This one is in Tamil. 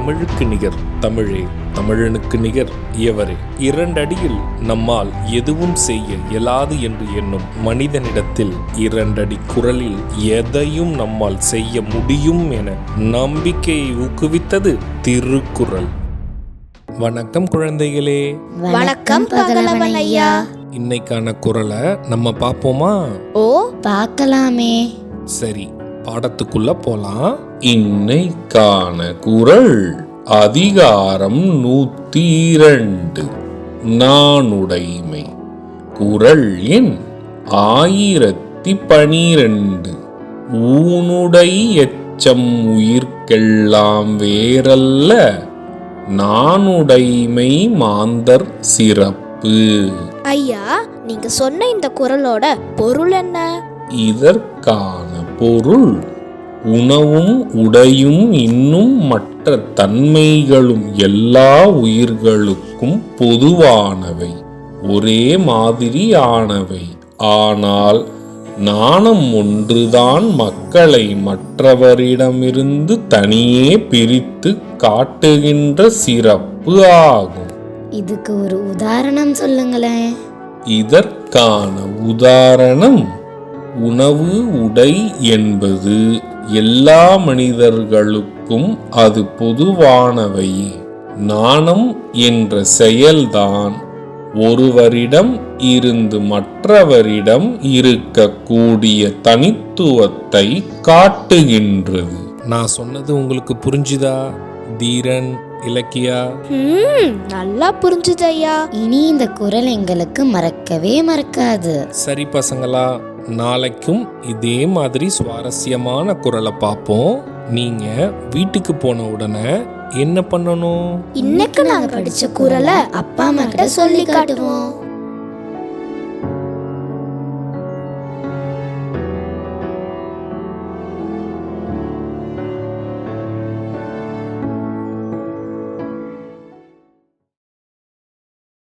தமிழுக்கு நிகர் தமிழே, தமிழனுக்கு நிகர் எவரே. 2 அடியில் நம்மால் எதுவும் செய்ய இயலாது என்று எண்ணும் மனிதனிடத்தில் 2 அடி குரலில் எதையும் நம்மால் செய்ய முடியும் என நம்பிக்கையை ஊக்குவித்தது திருக்குறள். வணக்கம் குழந்தைகளே. வணக்கம் பகலவன் ஐயா. இன்னைக்கான குறளை நம்ம பார்ப்போமா? ஓ, பார்க்கலாமே. சரி, பாடத்துக்குள்ள போலாம். இன்னைக்கான குறள் அதிகாரம் 102 நாணுடைமை. குறள் எண் 1012. ஊனுடை எச்சம் உயிர்க்கெல்லாம் வேறல்ல, நாணுடைமை மாந்தர் சிறப்பு. ஐயா, நீங்க சொன்ன இந்த குறளோட பொருள் என்ன? இதற்கான பொருள், உணவும் உடையும் இன்னும் மற்ற தன்மைகளும் எல்லா உயிர்களுக்கும் பொதுவானவை, ஒரே மாதிரியானவை. ஆனால் நாணம் ஒன்றுதான் மக்களை மற்றவரிடமிருந்து தனியே பிரித்து காட்டுகின்ற சிறப்பு ஆகும். இதுக்கு ஒரு உதாரணம் சொல்லுங்களேன். இதற்கான உதாரணம், உணவு உடை என்பது எல்லா மனிதர்களுக்கும் அது பொதுவானவை. நாணம் என்ற செயல்தான் ஒருவரிடம் இருந்து மற்றவரிடம் இருக்கக்கூடிய தனித்துவத்தை காட்டுகின்றது. நான் சொன்னது உங்களுக்கு புரிஞ்சுதா தீரன், இலக்கியா? நல்லா புரிஞ்சுது ஐயா. இனி இந்த குறள் எங்களுக்கு மறக்கவே மறக்காது. சரி பசங்களா, நாளைக்கும் இதே மாதிரி சுவாரஸ்யமான குறளை பார்ப்போம். நீங்க வீட்டுக்கு போன உடனே என்ன பண்ணணும்? இன்னைக்கு நாங்க படிச்ச குறளை அப்பா அம்மா கிட்ட சொல்லி காட்டுவோம்.